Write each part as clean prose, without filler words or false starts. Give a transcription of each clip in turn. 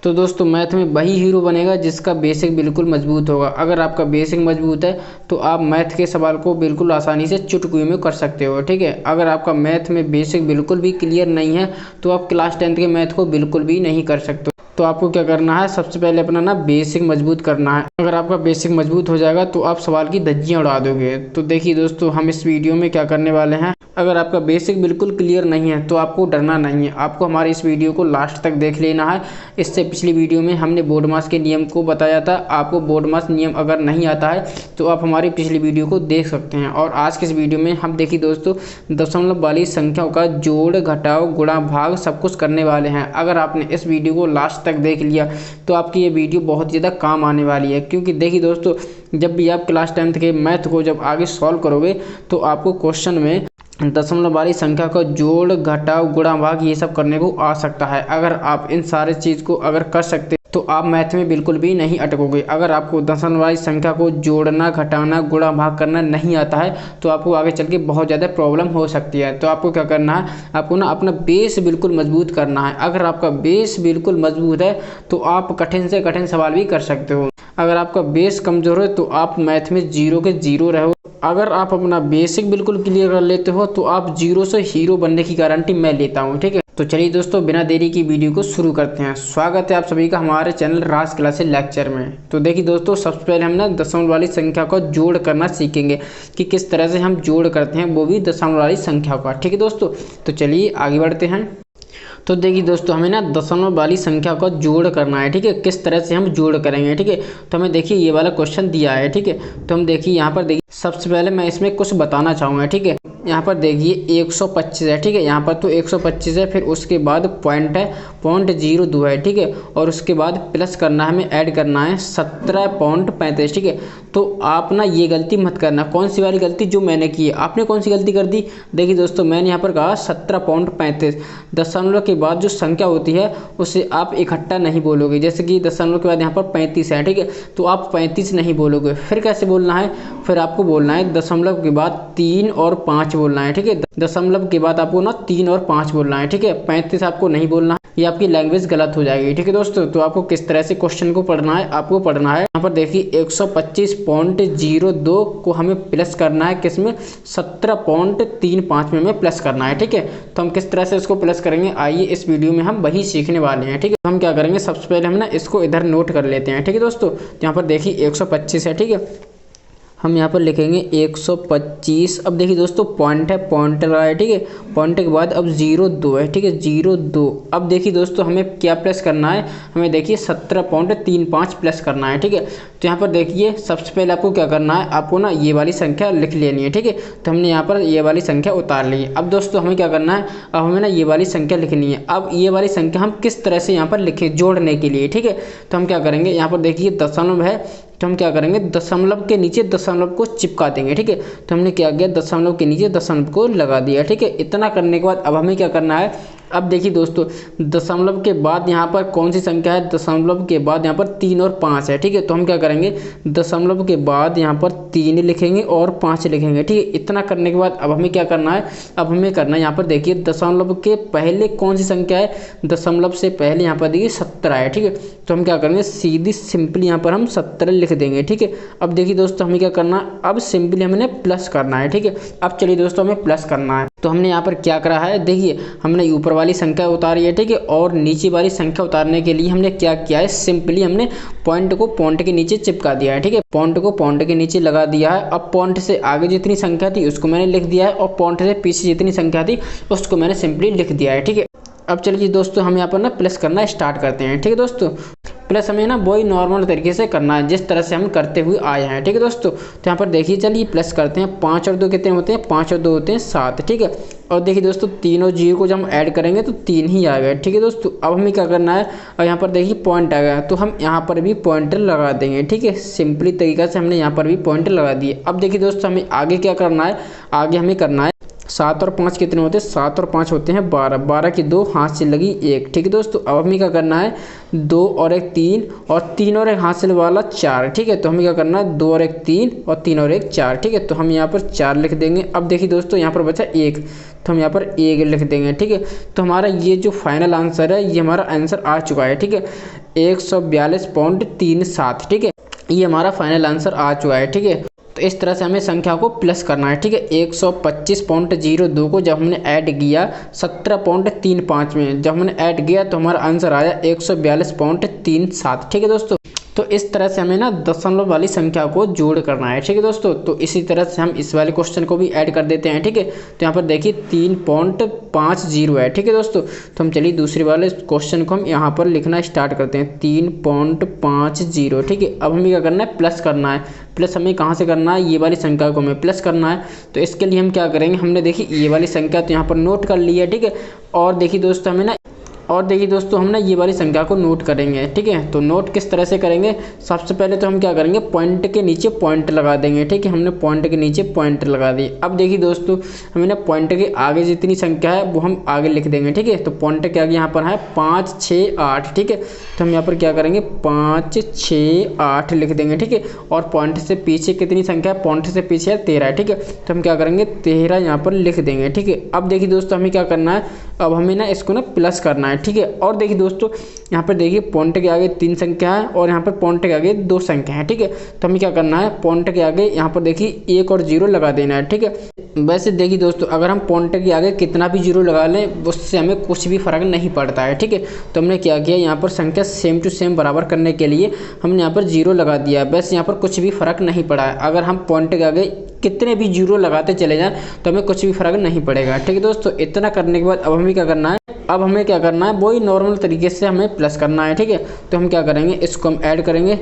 तो दोस्तों मैथ में वही हीरो बनेगा जिसका बेसिक बिल्कुल मजबूत होगा। अगर आपका बेसिक मजबूत है तो आप मैथ के सवाल को बिल्कुल आसानी से चुटकियों में कर सकते हो, ठीक है। अगर आपका मैथ में बेसिक बिल्कुल भी क्लियर नहीं है तो आप क्लास 10th के मैथ को बिल्कुल भी नहीं कर सकते। तो आपको क्या करना है, सबसे पहले अपना ना बेसिक मजबूत करना है। अगर आपका बेसिक मजबूत हो जाएगा तो आप सवाल की धज्जियां उड़ा दोगे। तो देखिए दोस्तों, हम इस वीडियो में क्या करने वाले हैं। अगर आपका बेसिक बिल्कुल क्लियर नहीं है तो आपको डरना नहीं है, आपको हमारी इस वीडियो को लास्ट तक देख लेना है। इससे पिछली वीडियो में हमने बोर्ड मास के नियम को बताया था। आपको बोर्ड मास नियम अगर नहीं आता है तो आप हमारी पिछली वीडियो को देख सकते हैं। और आज के इस वीडियो में हम देखिए दोस्तों, दशमलव वाली संख्याओं का जोड़, घटाव, गुणा, भाग सब कुछ करने वाले हैं। अगर आपने इस वीडियो को लास्ट तक देख लिया तो आपकी ये वीडियो बहुत ज़्यादा काम आने वाली है। क्योंकि देखिए दोस्तों, जब भी आप क्लास 10th के मैथ को जब आगे सॉल्व करोगे तो आपको क्वेश्चन में दशमलव वाली संख्या का जोड़, घटाव, गुणा, भाग ये सब करने को आ सकता है। अगर आप इन सारे चीज़ को अगर कर सकते तो आप मैथ में बिल्कुल भी नहीं अटकोगे। अगर आपको दशमलव वाली संख्या को जोड़ना, घटाना, गुणा, भाग करना नहीं आता है तो आपको आगे चल के बहुत ज़्यादा प्रॉब्लम हो सकती है। तो आपको क्या करना है, आपको ना अपना बेस बिल्कुल मजबूत करना है। अगर आपका बेस बिल्कुल मजबूत है तो आप कठिन से कठिन सवाल भी कर सकते हो। अगर आपका बेस कमज़ोर है तो आप मैथ में 0 के 0 रहो। अगर आप अपना बेसिक बिल्कुल क्लियर कर लेते हो तो आप 0 से हीरो बनने की गारंटी मैं लेता हूँ, ठीक है। तो चलिए दोस्तों, बिना देरी की वीडियो को शुरू करते हैं। स्वागत है आप सभी का हमारे चैनल राज क्लासेस लेक्चर में। तो देखिए दोस्तों, सबसे पहले हम ना दशमलव वाली संख्या का जोड़ करना सीखेंगे कि किस तरह से हम जोड़ करते हैं, वो भी दशमलव वाली संख्या का, ठीक है दोस्तों। तो चलिए आगे बढ़ते हैं। तो देखिए दोस्तों, हमें ना दशमलव वाली संख्या का जोड़ करना है, ठीक है। किस तरह से हम जोड़ करेंगे, ठीक है। तो हमें देखिए ये वाला क्वेश्चन दिया है, ठीक है। तो हम देखिए यहाँ पर देखिए, सबसे पहले मैं इसमें कुछ बताना चाहूँगा, ठीक है। यहाँ पर देखिए 125 है, ठीक है। यहाँ पर तो 125 है, फिर उसके बाद पॉइंट है, 0.02 है, ठीक है। और उसके बाद प्लस करना है, हमें ऐड करना है 17.35, ठीक है। तो आप ना ये गलती मत करना। कौन सी वाली गलती जो मैंने की है, आपने कौन सी गलती कर दी। देखिए दोस्तों, मैंने यहाँ पर कहा 17.35। दशमलव के बाद जो संख्या होती है उसे आप इकट्ठा नहीं बोलोगे। जैसे कि दशमलव के बाद यहाँ पर 35 है, ठीक है। तो आप 35 नहीं बोलोगे। फिर कैसे बोलना है, फिर आपको बोलना है दशमलव के बाद 3 और 5 बोलना है, ठीक है। दशमलव के बाद आपको ना 3 और 5 बोलना है, ठीक है। 35 आपको नहीं बोलना है, ये आपकी लैंग्वेज गलत हो जाएगी, ठीक है दोस्तों। तो आपको किस तरह से क्वेश्चन को पढ़ना है, आपको पढ़ना है यहाँ पर देखिए 125.02 को हमें प्लस करना है, किसमें 17.35 में हमें प्लस करना है, ठीक है। तो हम किस तरह से इसको प्लस करेंगे, आइए इस वीडियो में हम वही सीखने वाले हैं, ठीक है। तो हम क्या करेंगे, सबसे पहले हम ना इसको इधर नोट कर लेते हैं, ठीक है दोस्तों। यहाँ पर देखिए 125 है, ठीक है। हम यहाँ पर लिखेंगे 125। अब देखिए दोस्तों, पॉइंट है, पॉइंट लगा है, ठीक है। पॉइंट के बाद अब 02 है, ठीक है, 02। अब देखिए दोस्तों, हमें क्या प्लस करना है, हमें देखिए 17.35 प्लस करना है, ठीक है। तो यहाँ पर देखिए सबसे पहले आपको क्या करना है, आपको ना ये वाली संख्या लिख लेनी है, ठीक है। तो हमने यहाँ पर ये वाली संख्या उतार ली है। अब दोस्तों हमें क्या करना है, अब हमें ना ये वाली संख्या लिखनी है। अब ये वाली संख्या हम किस तरह से यहाँ पर लिखें जोड़ने के लिए, ठीक है। तो हम क्या करेंगे, यहाँ पर देखिए दशमलव है, तो हम क्या करेंगे, दशमलव के नीचे दशमलव को चिपका देंगे, ठीक है। तो हमने क्या किया, दशमलव के नीचे दशमलव को लगा दिया, ठीक है। इतना करने के बाद अब हमें क्या करना है, अब देखिए दोस्तों, दशमलव के बाद यहाँ पर कौन सी संख्या है, दशमलव के बाद यहाँ पर 3 और 5 है, ठीक है। तो हम क्या करेंगे, दशमलव के बाद यहाँ पर 3 लिखेंगे और 5 लिखेंगे, ठीक है। इतना करने के बाद अब हमें क्या करना है, अब हमें करना है यहाँ पर देखिए दशमलव के पहले कौन सी संख्या है, दशमलव से पहले यहाँ पर देखिए 17 है, ठीक है। तो हम क्या करेंगे, सीधी सिंपली यहाँ पर हम 17 लिख देंगे, ठीक है। अब देखिए दोस्तों, हमें क्या करना है, अब सिंपली हमें प्लस करना है, ठीक है। अब चलिए दोस्तों, हमें प्लस करना है। तो हमने यहाँ पर क्या करा है, देखिए हमने ऊपर वाली संख्या उतारी है, ठीक है। और नीचे वाली संख्या उतारने के लिए हमने क्या किया है, सिंपली हमने पॉइंट को पॉइंट के नीचे चिपका दिया है, ठीक है। पॉइंट को पॉइंट के नीचे लगा दिया है। अब पॉइंट से आगे जितनी संख्या थी उसको मैंने लिख दिया है और पॉइंट से पीछे जितनी संख्या थी उसको मैंने सिंपली लिख दिया है, ठीक है। अब चलिए दोस्तों, हम यहाँ पर ना प्लस करना स्टार्ट करते हैं, ठीक है दोस्तों। प्लस हमें ना वही नॉर्मल तरीके से करना है जिस तरह से हम करते हुए आए हैं, ठीक है दोस्तों। तो यहाँ पर देखिए, चलिए प्लस करते हैं। 5 और 2 कितने होते हैं, 5 और 2 होते हैं 7, ठीक है। और देखिए दोस्तों, 3 और 0 को जब हम ऐड करेंगे तो 3 ही आ गए, ठीक है दोस्तों। अब हमें क्या करना है, और यहाँ पर देखिए पॉइंट आ गया, तो हम यहाँ पर भी पॉइंटर लगा देंगे, ठीक है। सिंपली तरीका से हमने यहाँ पर भी पॉइंटर लगा दिए। अब देखिए दोस्तों, हमें आगे क्या करना है, आगे हमें करना है 7 और 5 कितने होते हैं, 7 और 5 होते हैं 12, 12 की 2 हाथ से लगी 1, ठीक है दोस्तों। अब हमें क्या करना है, 2 और 1 3 और 3 और 1 हाथ से वाला 4, ठीक है। तो हमें क्या करना है, 2 और 1 3 और 3 और 1 4, ठीक है। तो हम यहाँ पर 4 लिख देंगे। अब देखिए दोस्तों, यहाँ पर बचा 1, तो हम यहाँ पर 1 लिख देंगे, ठीक है। तो हमारा ये जो फाइनल आंसर है, ये हमारा आंसर आ चुका है, ठीक है। 142.37। ठीक है, ये हमारा फाइनल आंसर आ चुका है। ठीक है, तो इस तरह से हमें संख्या को प्लस करना है। ठीक है, 125.02 को जब हमने ऐड किया 17.35 में, जब हमने ऐड किया तो हमारा आंसर आया 142.37। ठीक है दोस्तों, तो इस तरह से हमें ना दशमलव वाली संख्या को जोड़ करना है। ठीक है दोस्तों, तो इसी तरह से हम इस वाले क्वेश्चन को भी ऐड कर देते हैं। ठीक है, तो यहाँ पर देखिए 3.50 है। ठीक है दोस्तों, तो हम चलिए दूसरे वाले क्वेश्चन को हम यहाँ पर लिखना स्टार्ट करते हैं, 3.50। ठीक है, अब हमें क्या करना है, प्लस करना है। प्लस हमें कहाँ से करना है, ये वाली संख्या को हमें प्लस करना है। तो इसके लिए हम क्या करेंगे, हमने देखिए ये वाली संख्या तो यहाँ पर नोट कर ली है। ठीक है, और देखिए दोस्तों हम ना ये वाली संख्या को नोट करेंगे। ठीक है, तो नोट किस तरह से करेंगे, सबसे पहले तो हम क्या करेंगे, पॉइंट के नीचे पॉइंट लगा देंगे। ठीक है, हमने पॉइंट के नीचे पॉइंट लगा दी। अब देखिए दोस्तों, हमें ना पॉइंट के आगे जितनी संख्या है वो हम आगे लिख देंगे। ठीक है, तो पॉइंट के आगे यहाँ पर है 5, 6, 8। ठीक है, तो हम यहाँ पर क्या करेंगे, 5, 6, 8 लिख देंगे। ठीक है, और पॉइंट से पीछे कितनी संख्या है, पॉइंट से पीछे है 13। ठीक है, तो हम क्या करेंगे, 13 यहाँ पर लिख देंगे। ठीक है, अब देखिए दोस्तों हमें क्या करना है, अब हमें ना इसको ना प्लस करना है। ठीक है, और देखिए दोस्तों यहाँ पर देखिए पॉइंट के आगे 3 संख्या है और यहाँ पर पॉइंट के आगे 2 संख्या है। ठीक है, तो हमें क्या करना है, पॉइंट के आगे यहाँ पर देखिए 1 और 0 लगा देना है। ठीक है, वैसे देखिए दोस्तों अगर हम पॉइंट के आगे कितना भी 0 लगा लें उससे हमें कुछ भी फर्क नहीं पड़ता है। ठीक है, तो हमने क्या किया, यहाँ पर संख्या सेम टू सेम बराबर करने के लिए हमने यहाँ पर 0 लगा दिया, बस यहाँ पर कुछ भी फर्क नहीं पड़ा है। अगर हम पॉइंट के आगे कितने भी 0 लगाते चले जाएं तो हमें कुछ भी फर्क नहीं पड़ेगा। ठीक है दोस्तों, इतना करने के बाद अब हमें क्या करना है, वही नॉर्मल तरीके से हमें प्लस करना है। ठीक है, तो हम क्या करेंगे, इसको हम ऐड करेंगे,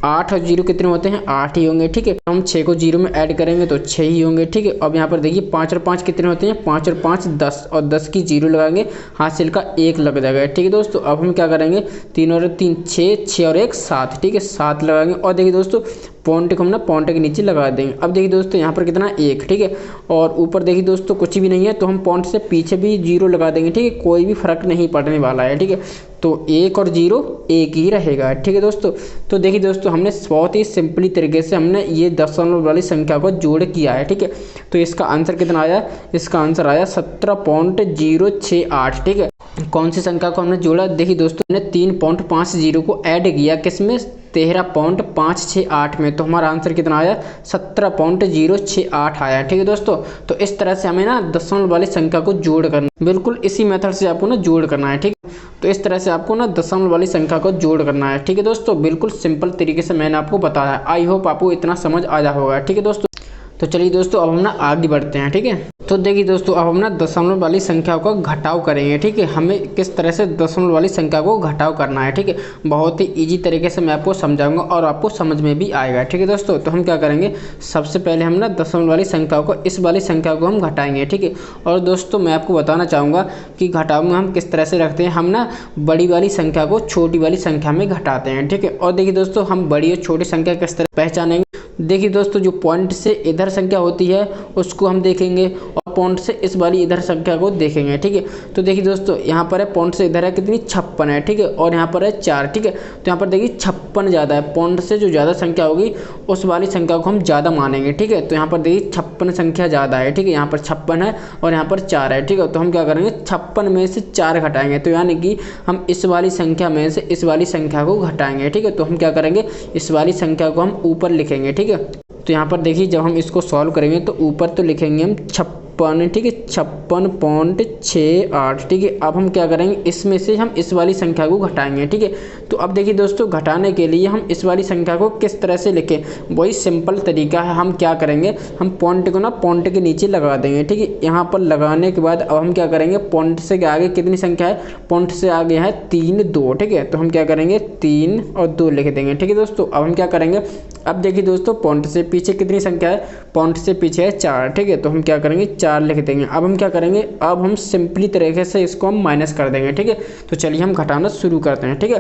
8 और 0 कितने होते हैं, 8 ही होंगे। ठीक है, तो हम 6 को 0 में ऐड करेंगे तो 6 ही होंगे। ठीक है, अब यहाँ पर देखिए 5 और 5 कितने होते हैं, 5 और 5 10, और 10 की 0 लगाएंगे, हासिल का 1 लग जाएगा। ठीक है दोस्तों, अब हम क्या करेंगे, 3 और 3 6, 6 और 1 7। ठीक है, 7 लगाएंगे, और देखिए दोस्तों पॉइंट को हम ना पॉइंट के नीचे लगा देंगे। अब देखिए दोस्तों यहाँ पर कितना 1। ठीक है, और ऊपर देखिए दोस्तों कुछ भी नहीं है तो हम पॉइंट से पीछे भी 0 लगा देंगे। ठीक है, कोई भी फर्क नहीं पड़ने वाला है। ठीक है, तो 1 और 0 1 ही रहेगा। ठीक है दोस्तों, तो देखिए दोस्तों हमने बहुत ही सिंपली तरीके से हमने ये दशमलव वाली संख्या को जोड़ किया है। ठीक है, तो इसका आंसर कितना आया, इसका आंसर आया 17.068। ठीक है, कौन सी संख्या को हमने जोड़ा, देखिए दोस्तों हमने 3.50 को ऐड किया किसमें, 13.568 में, तो हमारा आंसर कितना आया, 17.068 आया। ठीक है दोस्तों, तो इस तरह से हमें ना दशमलव वाली संख्या को जोड़ करना, बिल्कुल इसी मेथड से आपको ना जोड़ करना है। ठीक है, तो इस तरह से आपको ना दशमलव वाली संख्या को जोड़ करना है। ठीक है दोस्तों, बिल्कुल सिंपल तरीके से मैंने आपको बताया। आई होप आपको इतना समझ आया होगा। ठीक है दोस्तों, तो चलिए दोस्तों अब हम ना आगे बढ़ते हैं। ठीक है, तो देखिए दोस्तों अब हम ना दशमलव वाली संख्या को घटाव करेंगे। ठीक है, हमें किस तरह से दशमलव वाली संख्या को घटाव करना है। ठीक है, बहुत ही इजी तरीके से मैं आपको समझाऊंगा और आपको समझ में भी आएगा। ठीक है दोस्तों, तो हम क्या करेंगे, सबसे पहले हम ना दशमलव वाली संख्या को, इस वाली संख्या को हम घटाएंगे। ठीक है, और दोस्तों मैं आपको बताना चाहूँगा कि घटाव में हम किस तरह से रखते हैं, हम ना बड़ी वाली संख्या को छोटी वाली संख्या में घटाते हैं। ठीक है, और देखिए दोस्तों हम बड़ी और छोटी संख्या किस तरह पहचानेंगे, देखिए दोस्तों जो पॉइंट से इधर संख्या होती है उसको हम देखेंगे और पॉइंट से इस वाली इधर संख्या को देखेंगे। ठीक है, तो देखिए दोस्तों यहाँ पर है पॉइंट से इधर है कितनी 56 है। ठीक है, और यहाँ पर है 4। ठीक है, तो यहाँ पर देखिए 56 ज़्यादा है, पॉइंट से जो ज़्यादा संख्या होगी उस वाली संख्या को हम ज़्यादा मानेंगे। ठीक है, तो यहाँ पर देखिए 56 संख्या ज़्यादा है। ठीक है, यहाँ पर 56 है और यहाँ पर 4 है। ठीक है, तो हम क्या करेंगे, 56 में से 4 घटाएंगे, तो यानी कि हम इस वाली संख्या में से इस वाली संख्या को घटाएंगे। ठीक है, तो हम क्या करेंगे, इस वाली संख्या को हम ऊपर लिखेंगे। ठीक है, तो यहाँ पर देखिए जब हम इसको सॉल्व करेंगे तो ऊपर तो लिखेंगे हम 56। ठीक है, 56.68। ठीक है, अब हम क्या करेंगे, इसमें से हम इस वाली संख्या को घटाएंगे। ठीक है, तो अब देखिए दोस्तों घटाने के लिए हम इस वाली संख्या को किस तरह से लिखें, वही सिंपल तरीका है। हम क्या करेंगे, हम पॉइंट को ना पॉइंट के नीचे लगा देंगे। ठीक है, यहाँ पर लगाने के बाद अब हम क्या करेंगे, पॉइंट से आगे कितनी संख्या है, पॉइंट से आगे है 3 2। ठीक है, तो हम क्या करेंगे 3 और 2 लिख देंगे। ठीक है दोस्तों, अब हम क्या करेंगे, अब देखिए दोस्तों पॉइंट से पीछे कितनी संख्या है, पॉइंट से पीछे है 4। ठीक है, तो हम क्या करेंगे 4 लिख देंगे। अब हम क्या करेंगे, अब हम सिंपली तरीके से इसको हम माइनस कर देंगे। ठीक है, तो चलिए हम घटाना शुरू करते हैं। ठीक है,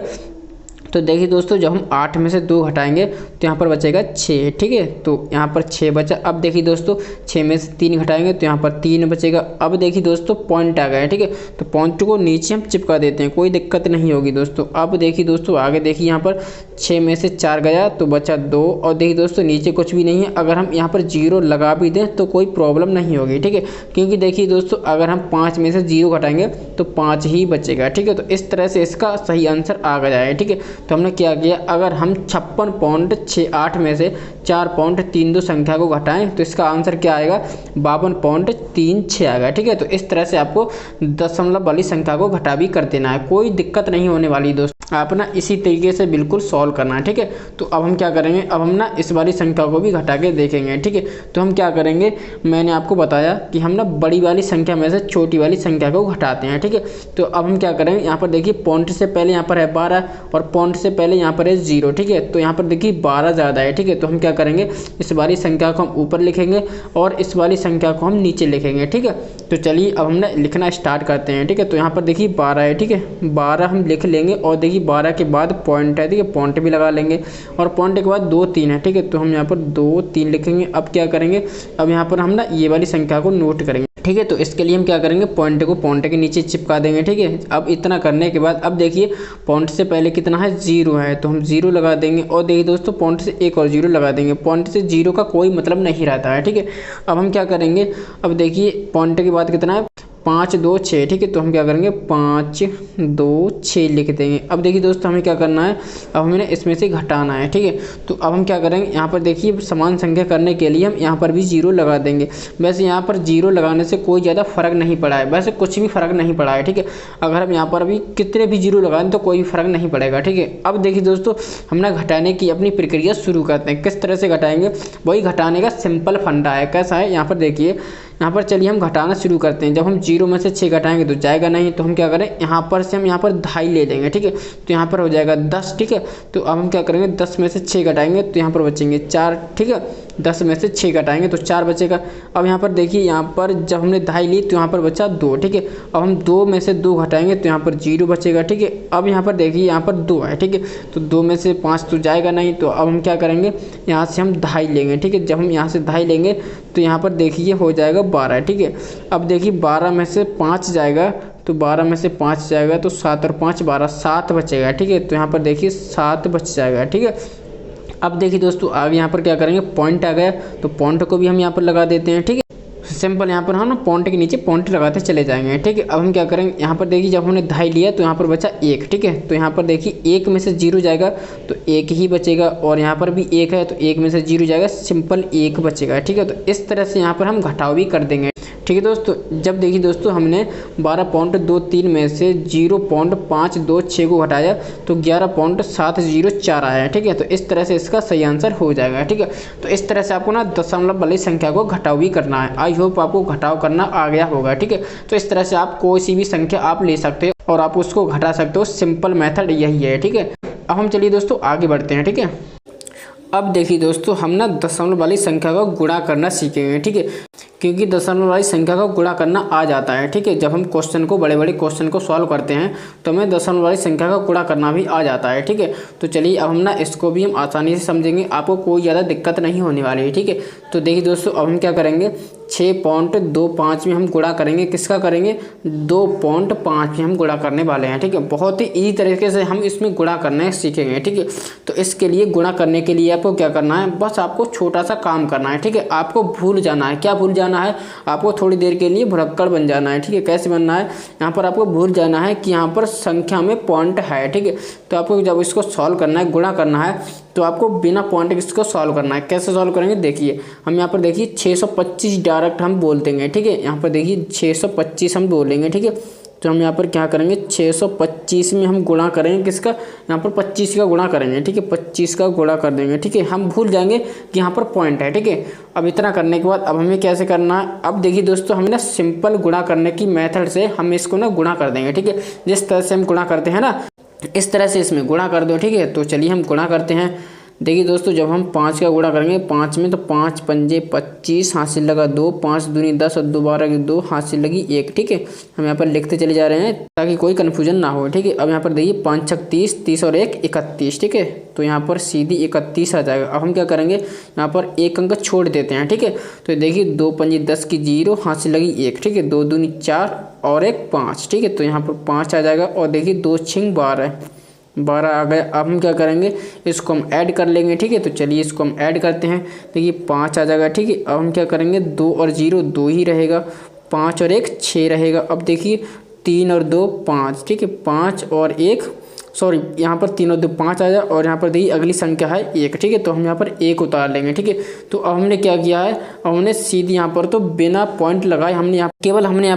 तो देखिए दोस्तों, जब हम 8 में से 2 घटाएंगे तो यहाँ पर बचेगा 6, ठीक है। तो यहाँ पर 6 बचा। अब देखिए दोस्तों, 6 में से 3 घटाएंगे तो यहाँ पर 3 बचेगा। अब देखिए दोस्तों, पॉइंट आ गया है, ठीक है। तो पॉइंट को नीचे हम चिपका देते हैं, कोई दिक्कत नहीं होगी दोस्तों। अब देखिए दोस्तों, आगे देखिए यहाँ पर 6 में से 4 गया तो बचा 2। और देखिए दोस्तों, नीचे कुछ भी नहीं है। अगर हम यहाँ पर 0 लगा भी दें तो कोई प्रॉब्लम नहीं होगी, ठीक है। क्योंकि देखिए दोस्तों, अगर हम 5 में से 0 घटाएंगे तो 5 ही बचेगा, ठीक है। तो इस तरह से इसका सही आंसर आ गया है, ठीक है। तो हमने क्या किया, अगर हम 56.68 में से 4.32 संख्या को घटाएं तो इसका आंसर क्या आएगा, 52.36 आएगा, ठीक है। तो इस तरह से आपको दशमलव वाली संख्या को घटा भी कर देना है, कोई दिक्कत नहीं होने वाली दोस्तों। आप ना इसी तरीके से बिल्कुल सॉल्व करना है, ठीक है। तो अब हम क्या करेंगे, अब हम ना इस वाली संख्या को भी घटा के देखेंगे, ठीक है। तो हम क्या करेंगे, मैंने आपको बताया कि हम ना बड़ी वाली संख्या में से छोटी वाली संख्या को घटाते हैं, ठीक है। तो अब हम क्या करेंगे, यहाँ पर देखिए पॉइंट से पहले यहाँ पर है 12 और पॉइंट से पहले यहाँ पर है 0, ठीक है। तो यहाँ पर देखिए 12 ज़्यादा है, ठीक है। तो हम क्या करेंगे, इस वाली संख्या को हम ऊपर लिखेंगे और इस वाली संख्या को हम नीचे लिखेंगे, ठीक है। तो चलिए अब हम ना लिखना स्टार्ट करते हैं, ठीक है। तो यहाँ पर देखिए 12 है, ठीक है। 12 हम लिख लेंगे और देखिए 12 के बाद पॉइंट है, ठीक है। पॉइंट भी लगा लेंगे और पॉइंट के बाद 2 3 है, ठीक है। तो हम यहाँ पर 2 3 लिखेंगे। अब क्या करेंगे, अब यहाँ पर हम ना ये वाली संख्या को नोट करेंगे, ठीक है। तो इसके लिए हम क्या करेंगे, पॉइंट को पॉइंट के नीचे चिपका देंगे, ठीक है। अब इतना करने के बाद अब देखिए पॉइंट से पहले कितना है, 0 है, तो हम 0 लगा देंगे। और देखिए दोस्तों, पॉइंट से एक और 0 लगा देंगे। पॉइंट से 0 का कोई मतलब नहीं रहता है, ठीक है। अब हम क्या करेंगे, अब देखिए पॉइंट के बाद कितना है, 5 2 6, ठीक है। तो हम क्या करेंगे, 5 2 6 लिख देंगे। अब देखिए दोस्तों, हमें क्या करना है, अब हमें इसमें से घटाना है, ठीक है। तो अब हम क्या करेंगे, यहाँ पर देखिए समान संख्या करने के लिए हम यहाँ पर भी 0 लगा देंगे। वैसे यहाँ पर 0 लगाने से कोई ज़्यादा फर्क नहीं पड़ा है, वैसे कुछ भी फर्क नहीं पड़ा है, ठीक है। अगर हम यहाँ पर भी कितने भी 0 लगाएं तो कोई फर्क नहीं पड़ेगा, ठीक है। अब देखिए दोस्तों, हम ना घटाने की अपनी प्रक्रिया शुरू करते हैं। किस तरह से घटाएंगे, वही घटाने का सिंपल फंडा है। कैसा है, यहाँ पर देखिए, यहाँ पर चलिए हम घटाना शुरू करते हैं। जब हम 0 में से 6 घटाएंगे तो जाएगा नहीं, तो हम क्या करें, यहाँ पर से हम यहाँ पर 2.5 ले लेंगे, ठीक है। तो यहाँ पर हो जाएगा 10, ठीक है। तो अब हम क्या करेंगे, 10 में से 6 घटाएंगे तो यहाँ पर बचेंगे 4, ठीक है। 10 में से 6 घटाएंगे तो 4 बचेगा। अब यहाँ पर देखिए, यहाँ पर जब हमने 2.5 ली तो यहाँ पर बचा 2, ठीक है। अब हम 2 में से 2 घटाएंगे तो यहाँ पर 0 बचेगा, ठीक है। अब यहाँ पर देखिए, यहाँ पर 2 है, ठीक है। तो 2 में से 5 तो जाएगा नहीं, तो अब हम क्या करेंगे, यहाँ से हम 2.5 लेंगे, ठीक है। जब हम यहाँ से 2.5 लेंगे तो यहाँ पर देखिए हो जाएगा 12, ठीक है। अब देखिए 12 में से 5 जाएगा, तो 12 में से 5 जाएगा तो 7 और 5 12, 7 बचेगा, ठीक है। तो यहाँ पर देखिए 7 बच जाएगा, ठीक है। अब देखिए दोस्तों, आगे यहाँ पर क्या करेंगे, पॉइंट आ गया तो पॉइंट को भी हम यहाँ पर लगा देते हैं, ठीक है। सिंपल यहाँ पर हम ना पॉइंट के नीचे पॉइंट लगाते चले जाएंगे, ठीक है। अब हम क्या करेंगे, यहाँ पर देखिए जब हमने 2.5 लिया तो यहाँ पर बचा 1, ठीक है। तो यहाँ पर देखिए 1 में से 0 जाएगा तो 1 ही बचेगा, और यहाँ पर भी 1 है तो 1 में से 0 जाएगा, सिंपल 1 बचेगा, ठीक है। तो इस तरह से यहाँ पर हम घटाव भी कर देंगे, ठीक है दोस्तों। जब देखिए दोस्तों, हमने 12.23 में से 0.526 को घटाया तो 11.704 आया है, ठीक है। तो इस तरह से इसका सही आंसर हो जाएगा, ठीक है। तो इस तरह से आपको ना दशमलव वाली संख्या को घटाव भी करना है। आई होप आपको घटाव करना आ गया होगा, ठीक है। तो इस तरह से आप कोई सी भी संख्या आप ले सकते हो और आप उसको घटा सकते हो, सिंपल मेथड यही है, ठीक है। अब हम चलिए दोस्तों आगे बढ़ते हैं, ठीक है। अब देखिए दोस्तों, हम ना दशमलव वाली संख्या को गुणा करना सीखेंगे, ठीक है। क्योंकि दशमलव वाली संख्या को गुणा करना आ जाता है, ठीक है। जब हम क्वेश्चन को, बड़े बड़े क्वेश्चन को सॉल्व करते हैं तो हमें दशमलव वाली संख्या का गुणा करना भी आ जाता है, ठीक है। तो चलिए अब हम ना इसको भी हम आसानी से समझेंगे, आपको कोई ज़्यादा दिक्कत नहीं होने वाली है, ठीक है। तो देखिए दोस्तों, अब हम क्या करेंगे, 6.25 में हम गुणा करेंगे, किसका करेंगे, 2.5 में हम गुणा करने वाले हैं, ठीक है। बहुत ही ईजी तरीके से हम इसमें गुणा करना सीखेंगे, ठीक है। तो इसके लिए गुणा करने के लिए आपको क्या करना है, बस आपको छोटा सा काम करना है, ठीक है। आपको भूल जाना है, क्या भूल जाना है, आपको थोड़ी देर के लिए भुलक्कड़ बन जाना है, ठीक है। कैसे बनना है, यहाँ पर आपको भूल जाना है कि यहाँ पर संख्या में पॉइंट है, ठीक है। तो आपको जब इसको सॉल्व करना है, गुणा करना है, तो आपको बिना पॉइंट के इसको सॉल्व करना है। कैसे सॉल्व करेंगे, देखिए हम यहाँ पर देखिए 625 डायरेक्ट हम बोल देंगे, ठीक है। यहाँ पर देखिए 625 हम बोलेंगे, ठीक है। तो हम यहाँ पर क्या करेंगे, 625 में हम गुणा करेंगे, किसका, यहाँ पर 25 का गुणा करेंगे, ठीक है। 25 का गुणा कर देंगे, ठीक है। हम भूल जाएंगे कि यहाँ पर पॉइंट है, ठीक है। अब इतना करने के बाद अब हमें कैसे करना है, अब देखिए दोस्तों, हमें ना सिंपल गुणा करने की मेथड से हम इसको ना गुणा कर देंगे, ठीक है। जिस तरह से हम गुणा करते हैं ना, इस तरह से इसमें गुणा कर दो, ठीक है। तो चलिए हम गुणा करते हैं। देखिए दोस्तों, जब हम 5 का गुणा करेंगे 5 में, तो 5 पंजे 25, हाथ से लगा 2, 5 दूनी 10 और 2 12 की 2, हाथ से लगी 1। ठीक है, हम यहाँ पर लिखते चले जा रहे हैं ताकि कोई कन्फ्यूजन ना हो। ठीक है, अब यहाँ पर देखिए 5 छक 30, 30 और 1 31। ठीक है, तो यहाँ पर सीधी 31 आ जाएगा। अब हम क्या करेंगे, यहाँ पर एक अंक छोड़ देते हैं। ठीक है, तो देखिए 2 पंजे 10 की 0, हाथ से लगी 1। ठीक है, 2 दूनी 4 और 1 5। ठीक है, तो यहाँ पर 5 आ जाएगा। और देखिए 2 छिंग 12 आ गए। अब हम क्या करेंगे, इसको हम ऐड कर लेंगे। ठीक है, तो चलिए इसको हम ऐड करते हैं। देखिए 5 आ जाएगा। ठीक है, अब हम क्या करेंगे, 2 और 0 2 ही रहेगा, 5 और 1 6 रहेगा। अब देखिए 3 और 2 5। ठीक है, 5 और 1 सॉरी, यहाँ पर 3 और 2 5 आ जाए। और यहाँ पर देखिए अगली संख्या है 1। ठीक है, तो हम यहाँ पर 1 उतार लेंगे। ठीक है, तो अब हमने क्या किया है, अब हमने सीधी यहाँ पर तो बिना पॉइंट लगाए हमने यहाँ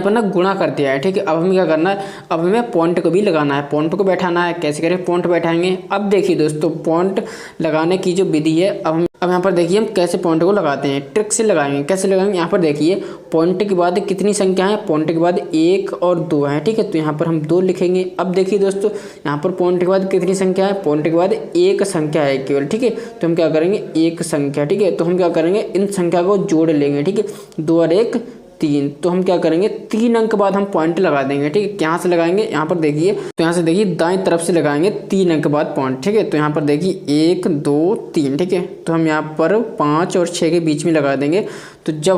पर ना गुणा कर दिया है। ठीक है, अब हमें क्या करना है, अब हमें पॉइंट को भी लगाना है, पॉइंट को बैठाना है। कैसे करें, पॉइंट बैठाएंगे। अब देखिए दोस्तों, पॉइंट लगाने की जो विधि है, अब यहाँ पर देखिए हम कैसे पॉइंट को लगाते हैं, ट्रिक से लगाएंगे। कैसे लगाएंगे, यहाँ पर देखिए पॉइंट के बाद कितनी संख्या है, पॉइंट के बाद 1 और 2 है। ठीक है, तो यहाँ पर हम 2 लिखेंगे। अब देखिए दोस्तों, यहाँ पर पॉइंट के बाद कितनी संख्या है, पॉइंट के बाद एक संख्या है केवल। ठीक है, तो हम क्या करेंगे, एक संख्या। ठीक है, तो हम क्या करेंगे, इन संख्या को जोड़ लेंगे। ठीक है, 2 और 1 3। तो हम क्या करेंगे, 3 अंक बाद हम पॉइंट लगा देंगे। ठीक है, यहाँ से लगाएंगे, यहाँ पर देखिए, तो यहाँ से देखिए दाएं तरफ से लगाएंगे 3 अंक बाद पॉइंट। ठीक है, तो यहाँ पर देखिए 1 2 3। ठीक है, तो हम यहाँ पर 5 और 6 के बीच में लगा देंगे। तो जब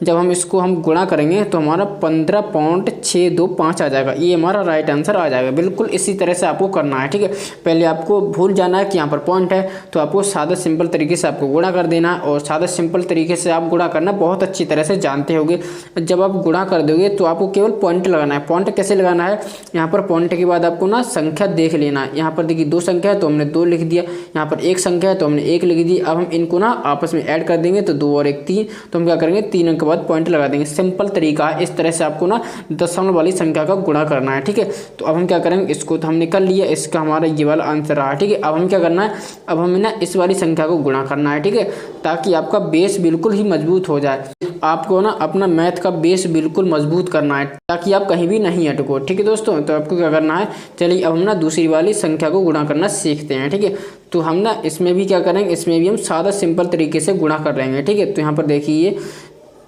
हम इसको हम गुणा करेंगे तो हमारा 15.625 आ जाएगा। ये हमारा राइट आंसर आ जाएगा। बिल्कुल इसी तरह से आपको करना है। ठीक है, पहले आपको भूल जाना है कि यहाँ पर पॉइंट है, तो आपको सादा सिंपल तरीके से आपको गुणा कर देना है। और सादा सिंपल तरीके से आप गुणा करना बहुत अच्छी तरह से जानते होंगे। जब आप गुणा कर दोगे तो आपको केवल पॉइंट लगाना है। पॉइंट कैसे लगाना है, यहाँ पर पॉइंट के बाद आपको ना संख्या देख लेना है। यहाँ पर देखिए 2 संख्या है तो हमने 2 लिख दिया, यहाँ पर 1 संख्या है तो हमने 1 लिख दी। अब हम इनको ना आपस में ऐड कर देंगे, तो 2 और 1 3। तो हम क्या करेंगे, 3 अंक बाद पॉइंट लगा देंगे। सिंपल तरीका है, इस तरह से आपको ना दशमलव वाली संख्या का गुणा करना है। ठीक है, तो अब हम क्या करेंगे, इसको तो हमने कर लिया, इसका हमारा ये वाला आंसर रहा। ठीक है, अब हम क्या करना है, अब हमें ना इस वाली संख्या को गुणा करना है। ठीक है, ताकि आपका बेस बिल्कुल ही मजबूत हो जाए। आपको ना अपना मैथ का बेस बिल्कुल मजबूत करना है ताकि आप कहीं भी नहीं अटको। ठीक है दोस्तों, तो आपको क्या करना है, चलिए अब हम ना दूसरी वाली संख्या को गुणा करना सीखते हैं। ठीक है, तो हम ना इसमें भी क्या करेंगे, इसमें भी हम सादा सिंपल तरीके से गुणा कर लेंगे। ठीक है, तो यहाँ पर देखिए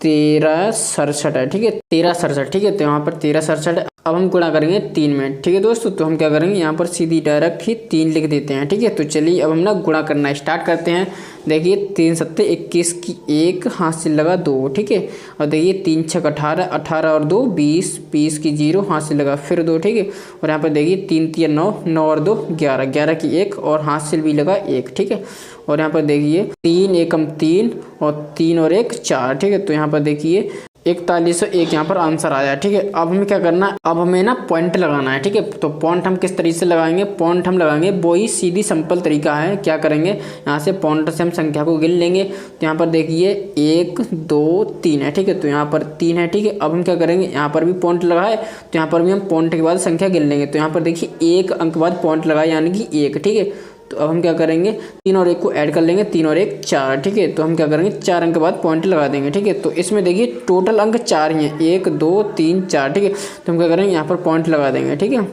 13 67 है। ठीक है, 13 67। ठीक है, तो यहाँ पर 13 67 है। अब हम गुणा करेंगे 3 में। ठीक है दोस्तों, तो हम क्या करेंगे, यहाँ पर सीधी डायरेक्ट ही 3 लिख देते हैं। ठीक है, तो चलिए अब हम ना गुणा करना स्टार्ट करते हैं। देखिए 3 सत्ते 21 की 1, हाथ से लगा 2। ठीक है, और देखिए 3 छक 18, 18 और 2 20, 20 की 0, हाथ से लगा फिर 2। ठीक है, और यहाँ पर देखिए 3 3 9, 9 और 2 11, 11 की 1 और हाथ से भी लगा 1। ठीक है, और यहाँ पर देखिए 3 एकम 3 और 3 और 1 4। ठीक है, तो यहाँ पर देखिए 4101 यहाँ पर आंसर आया। ठीक है, अब हमें क्या करना है, अब हमें ना पॉइंट लगाना है। ठीक है, तो पॉइंट हम किस तरीके से लगाएंगे, पॉइंट हम लगाएंगे वही सीधी सिंपल तरीका है। क्या करेंगे, यहाँ से पॉइंट से हम संख्या को गिन लेंगे। तो यहाँ पर देखिए 1 2 3 है। ठीक है, तो यहाँ पर 3 है। ठीक है, अब हम क्या करेंगे, यहाँ पर भी पॉइंट लगाए तो यहाँ पर भी हम पॉइंट के बाद संख्या गिन लेंगे। तो यहाँ पर देखिए 1 अंक बाद पॉइंट लगाए यानी कि 1। ठीक है, तो अब हम क्या करेंगे, 3 और 1 को ऐड कर लेंगे, 3 और 1 4। ठीक है, तो हम क्या करेंगे, 4 अंक के बाद पॉइंट लगा देंगे। ठीक है, तो इसमें देखिए टोटल अंक 4 ही हैं, 1 2 3 4। ठीक है, तो हम क्या करेंगे, यहाँ पर पॉइंट लगा देंगे। ठीक है,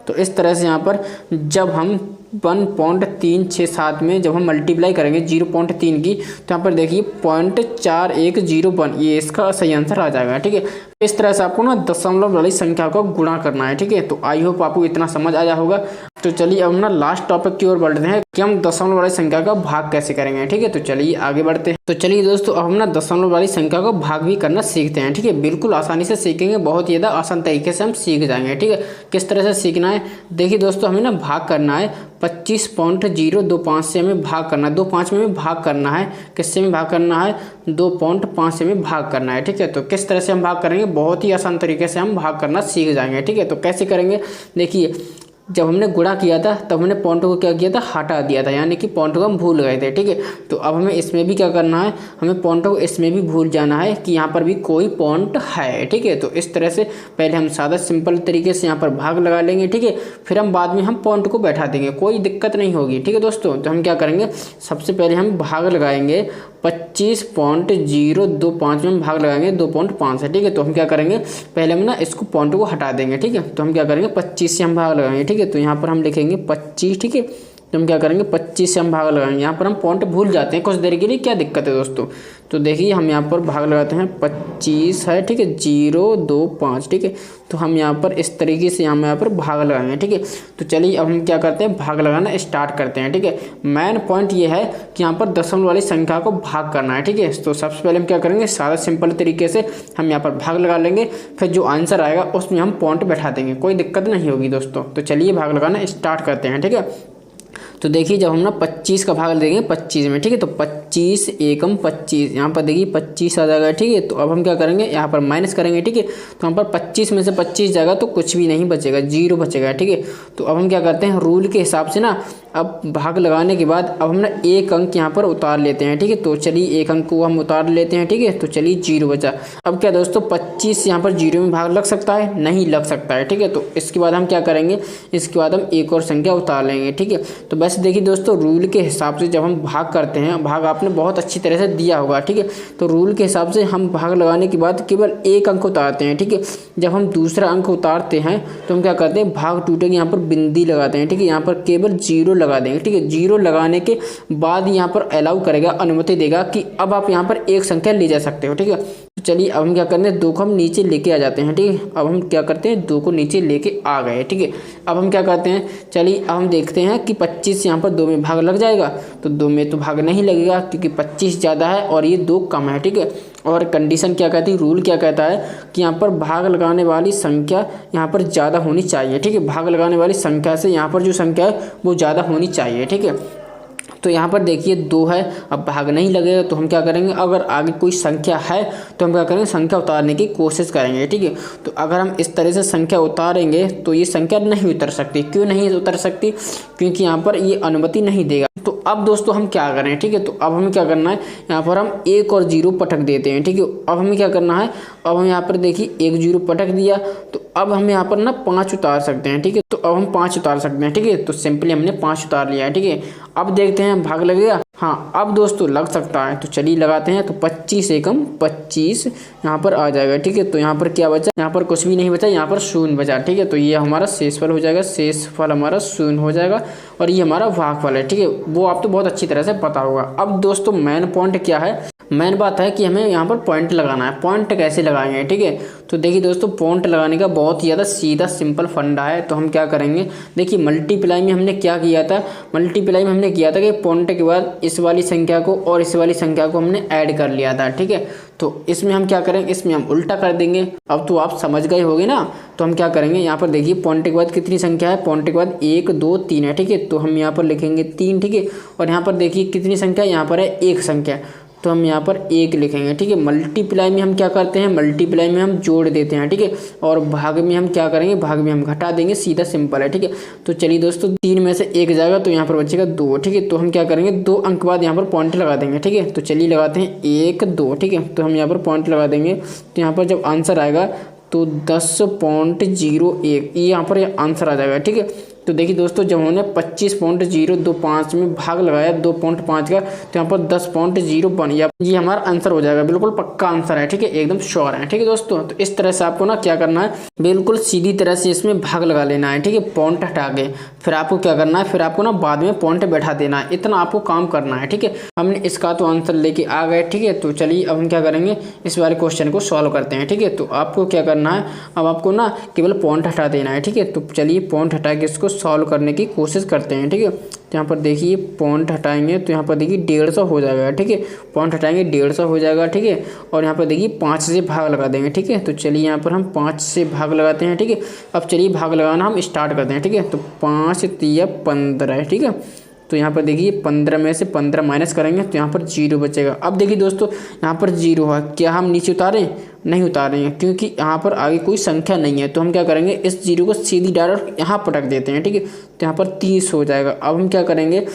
तो इस तरह से यहाँ पर जब हम 1.367 में जब हम मल्टीप्लाई करेंगे 0.3 की, तो यहाँ पर देखिए 0.4101 ये इसका सही आंसर आ जाएगा। ठीक है, इस तरह से आपको ना दशमलव वाली संख्या को गुणा करना है। ठीक है, तो आई होप आपको इतना समझ आया होगा। तो चलिए अब ना लास्ट टॉपिक की ओर बढ़ते हैं कि हम दशमलव वाली संख्या का भाग कैसे करेंगे। ठीक है, तो चलिए आगे बढ़ते हैं। तो चलिए दोस्तों, अब हम ना दशमलव वाली संख्या को भाग भी करना सीखते हैं। ठीक है, बिल्कुल आसानी से सीखेंगे, बहुत ही ज़्यादा आसान तरीके से हम सीख जाएंगे। ठीक है, किस तरह से सीखना है, देखिए दोस्तों, हमें ना भाग करना है 25.025 से हमें भाग करना है, 2.5 में भाग करना है। किससे में भाग करना है, 2.5 से में भाग करना है। ठीक है, तो किस तरह से हम भाग करेंगे, बहुत ही आसान तरीके से हम भाग करना सीख जाएंगे। ठीक है, तो कैसे करेंगे, देखिए जब हमने गुणा किया था तब हमने पॉइंट को क्या किया था, हटा दिया था, यानी कि पॉइंट को हम भूल गए थे। ठीक है, तो अब हमें इसमें भी क्या करना है, हमें पॉइंट को इसमें भी भूल जाना है कि यहाँ पर भी कोई पॉइंट है। ठीक है, तो इस तरह से पहले हम सादा सिंपल तरीके से यहाँ पर भाग लगा लेंगे। ठीक है, फिर हम बाद में हम पॉइंट को बैठा देंगे, कोई दिक्कत नहीं होगी। ठीक है दोस्तों, तो हम क्या करेंगे, सबसे पहले हम भाग लगाएंगे 25.025 में भाग लगाएंगे 2.5 से। ठीक है, तो हम क्या करेंगे, पहले हम ना इसको पॉइंट को हटा देंगे। ठीक है, तो हम क्या करेंगे, 25 से हम भाग लगाएंगे। ठीक है, तो यहाँ पर हम लिखेंगे 25। ठीक है, तो हम क्या करेंगे 25 से हम भाग लगाएंगे। यहाँ पर हम पॉइंट भूल जाते हैं कुछ देर के लिए, क्या दिक्कत है दोस्तों। तो देखिए हम यहाँ पर भाग लगाते हैं 25 है, ठीक है, 0 2 5, ठीक है। तो हम यहाँ पर इस तरीके से हम यहाँ पर भाग लगाएंगे, ठीक है। तो चलिए अब हम क्या करते हैं, भाग लगाना स्टार्ट करते हैं, ठीक है। मेन पॉइंट ये है कि यहाँ पर दशमलव वाली संख्या को भाग करना है, ठीक है। तो सबसे पहले हम क्या करेंगे, सादा सिंपल तरीके से हम यहाँ पर भाग लगा लेंगे, फिर जो आंसर आएगा उसमें हम पॉइंट बैठा देंगे, कोई दिक्कत नहीं होगी दोस्तों। तो चलिए भाग लगाना स्टार्ट करते हैं, ठीक है। तो देखिए जब हम ना 25 का भाग देंगे 25 में, ठीक है, तो 25 एकम 25, यहाँ पर देखिए 25 आ जाएगा, ठीक है। तो अब हम क्या करेंगे, यहाँ पर माइनस करेंगे, ठीक है। तो यहाँ पर 25 में से 25 जाएगा तो कुछ भी नहीं बचेगा, 0 बचेगा, ठीक है। तो अब हम क्या करते हैं, रूल के हिसाब से ना अब भाग लगाने के बाद अब हम ना एक अंक यहाँ पर उतार लेते हैं, ठीक है। तो चलिए एक अंक को हम उतार लेते हैं, ठीक है। तो चलिए 0 बचा। अब क्या दोस्तों 25 यहाँ पर 0 में भाग लग सकता है, नहीं लग सकता है, ठीक है। तो इसके बाद हम क्या करेंगे, इसके बाद हम एक और संख्या उतार लेंगे, ठीक है। तो वैसे देखिए दोस्तों रूल के हिसाब से जब हम भाग करते हैं, भाग आपने बहुत अच्छी तरह से दिया होगा, ठीक है। तो रूल के हिसाब से हम भाग लगाने के बाद केवल एक अंक उतारते हैं, ठीक है। जब हम दूसरा अंक उतारते हैं तो हम क्या करते हैं, भाग टूटेगा यहाँ पर बिंदी लगाते हैं, ठीक है। यहाँ पर केवल 0 लगा देंगे, ठीक है। 0 लगाने के बाद यहाँ पर अलाउ करेगा, अनुमति देगा कि अब आप यहाँ पर एक संख्या ले जा सकते हो, ठीक है। तो चलिए अब हम क्या करते हैं, 2 को हम नीचे लेके आ जाते हैं, ठीक है। अब हम क्या करते हैं, 2 को नीचे लेके आ गए, ठीक है। अब हम क्या करते हैं, चलिए अब हम देखते हैं कि 25 यहाँ पर 2 में भाग लग जाएगा, तो 2 में तो भाग नहीं लगेगा क्योंकि 25 ज़्यादा है और ये 2 कम है, ठीक है। और कंडीशन क्या कहती है, रूल क्या कहता है कि यहाँ पर भाग लगाने वाली संख्या यहाँ पर ज़्यादा होनी चाहिए, ठीक है। भाग लगाने वाली संख्या से यहाँ पर जो संख्या है वो ज़्यादा होनी चाहिए, ठीक है। तो यहाँ पर देखिए 2 है, अब भाग नहीं लगेगा तो हम क्या करेंगे, अगर आगे कोई संख्या है तो हम क्या करेंगे, संख्या उतारने की कोशिश करेंगे, ठीक है। तो अगर हम इस तरह से संख्या उतारेंगे तो ये संख्या नहीं उतर सकती। क्यों नहीं उतर सकती, क्योंकि यहाँ पर ये अनुमति नहीं देगा। तो अब दोस्तों हम क्या करें, ठीक है। तो अब हमें क्या करना है, यहाँ पर हम 1 और 0 पटक देते हैं, ठीक है। अब हमें क्या करना है, अब हम यहाँ पर देखिए 1 0 पटक दिया, तो अब हम यहाँ पर ना 5 उतार सकते हैं, ठीक है। तो अब हम 5 उतार सकते हैं, ठीक है। तो सिंपली हमने 5 उतार लिया है, ठीक है। अब देखते हैं भाग लगेगा, हाँ अब दोस्तों लग सकता है। तो चलिए लगाते हैं, तो 25 एकम 25 यहाँ पर आ जाएगा, ठीक है। तो यहाँ पर क्या बचा, यहाँ पर कुछ भी नहीं बचा, यहाँ पर शून्य बचा, ठीक है। तो ये हमारा शेषफल हो जाएगा, शेषफल हमारा शून्य हो जाएगा और ये हमारा भागफल है, ठीक है। वो आप तो बहुत अच्छी तरह से पता होगा। अब दोस्तों मेन पॉइंट क्या है, मेन बात है कि हमें यहाँ पर पॉइंट लगाना है। पॉइंट कैसे लगाएंगे, ठीक है। तो देखिए दोस्तों पॉइंट लगाने का बहुत ही ज़्यादा सीधा सिंपल फंडा है। तो हम क्या करेंगे, देखिए मल्टीप्लाई में हमने क्या किया था, मल्टीप्लाई में हमने किया था कि पॉइंट के बाद इस वाली संख्या को और इस वाली संख्या को हमने ऐड कर लिया था, ठीक है। तो इसमें हम क्या करेंगे, इसमें हम उल्टा कर देंगे। अब तो आप समझ गए होगे ना। तो हम क्या करेंगे, यहाँ पर देखिए पॉइंट के बाद कितनी संख्या है, पॉइंट के बाद 1 2 3 है, ठीक है। तो हम यहाँ पर लिखेंगे 3, ठीक है। और यहाँ पर देखिए कितनी संख्या, यहाँ पर है 1 संख्या, तो हम यहाँ पर 1 लिखेंगे, ठीक है। मल्टीप्लाई में हम क्या करते हैं, मल्टीप्लाई में हम जोड़ देते हैं, ठीक है। और भाग में हम क्या करेंगे, भाग में हम घटा देंगे, सीधा सिंपल है, ठीक है। तो चलिए दोस्तों 3 में से 1 जाएगा तो यहाँ पर बचेगा 2, ठीक है। तो हम क्या करेंगे, 2 अंक बाद यहाँ पर पॉइंट लगा देंगे, ठीक है। तो चलिए लगाते हैं 1 2, ठीक है। तो हम यहाँ पर पॉइंट लगा देंगे, तो यहाँ पर जब आंसर आएगा तो 10.01 ये यहाँ पर आंसर आ जाएगा, ठीक है। तो देखिए दोस्तों जब हमने 25.025 में भाग लगाया 2.5 का, तो यहाँ पर 10.0 बन गया। ये हमारा आंसर हो जाएगा, बिल्कुल पक्का आंसर है, ठीक है, एकदम श्योर है, ठीक है दोस्तों। तो इस तरह से आपको ना क्या करना है, बिल्कुल सीधी तरह से इसमें भाग लगा लेना है, ठीक है। पॉइंट हटा के फिर आपको क्या करना है, फिर आपको ना बाद में पॉइंट बैठा देना है, इतना आपको काम करना है, ठीक है। हमने इसका तो आंसर लेके आ गए, ठीक है। तो चलिए अब हम क्या करेंगे, इस वाले क्वेश्चन को सॉल्व करते हैं, ठीक है। तो आपको क्या करना है, अब आपको ना केवल पॉइंट हटा देना है, ठीक है। तो चलिए पॉइंट हटा के इसको सॉल्व करने की कोशिश करते हैं, ठीक है। तो यहाँ पर देखिए पॉइंट हटाएंगे तो यहाँ पर देखिए 150 हो जाएगा, ठीक है। पॉइंट हटाएंगे 150 हो जाएगा, ठीक है। और यहाँ पर देखिए 5 से भाग लगा देंगे, ठीक है। तो चलिए यहाँ पर हम 5 से भाग लगाते हैं, ठीक है। अब चलिए भाग लगाना हम स्टार्ट करते हैं, ठीक है। तो 5 3 15 है, ठीक है। तो यहाँ पर देखिए 15 में से 15 माइनस करेंगे तो यहाँ पर 0 बचेगा। अब देखिए दोस्तों यहाँ पर 0 है, क्या हम नीचे उतारें, नहीं उतारेंगे क्योंकि यहाँ पर आगे कोई संख्या नहीं है। तो हम क्या करेंगे, इस 0 को सीधी डायरेक्ट यहाँ पटक देते हैं, ठीक है। तो यहाँ पर 30 हो जाएगा। अब हम क्या करेंगे,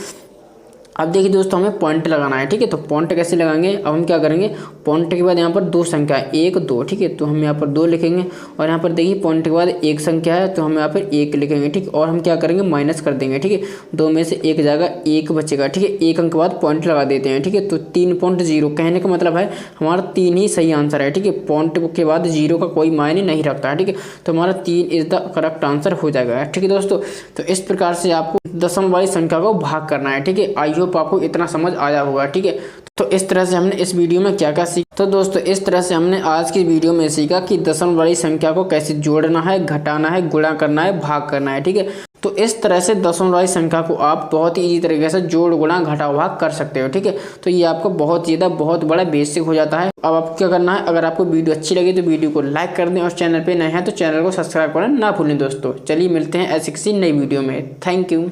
अब देखिए दोस्तों हमें पॉइंट लगाना है, ठीक है। तो पॉइंट कैसे लगाएंगे, अब हम क्या करेंगे, पॉइंट के बाद यहाँ पर 2 संख्या है 1 2, ठीक है। तो हम यहाँ पर 2 लिखेंगे और यहाँ पर देखिए पॉइंट के बाद 1 संख्या है तो हम यहाँ पर 1 लिखेंगे, ठीक। और हम क्या करेंगे, माइनस कर देंगे, ठीक है। 2 में से 1 जाएगा, 1 बचेगा, ठीक है। 1 अंक के बाद पॉइंट लगा देते हैं, ठीक है। तो 3.0 कहने का मतलब है हमारा 3 ही सही आंसर है, ठीक है। पॉइंट के बाद 0 का कोई मायने नहीं रखता है, ठीक है। तो हमारा 3 इज द करेक्ट आंसर हो जाएगा, ठीक है दोस्तों। तो इस प्रकार से आपको दशमलव वाली संख्या को भाग करना है। ठीक है, आई होप आपको इतना समझ आया होगा। ठीक है, तो इस तरह से हमने इस वीडियो में क्या क्या सीखा। तो दोस्तों इस तरह से हमने आज की वीडियो में सीखा कि दशमलव वाली संख्या को कैसे जोड़ना है, घटाना है, गुणा करना है, भाग करना है। ठीक है, तो इस तरह से दशमलव वाली संख्या को आप बहुत ही इजी तरीके से जोड़, गुणा, घटा, भाग कर सकते हो। ठीक है, तो ये आपको बहुत बड़ा बेसिक हो जाता है। अब आपको क्या करना है, अगर आपको वीडियो अच्छी लगी तो वीडियो को लाइक कर दें और चैनल पे नए हैं तो चैनल को सब्सक्राइब करना ना भूलें दोस्तों। चलिए मिलते हैं ऐसी किसी नई वीडियो में। Thank you.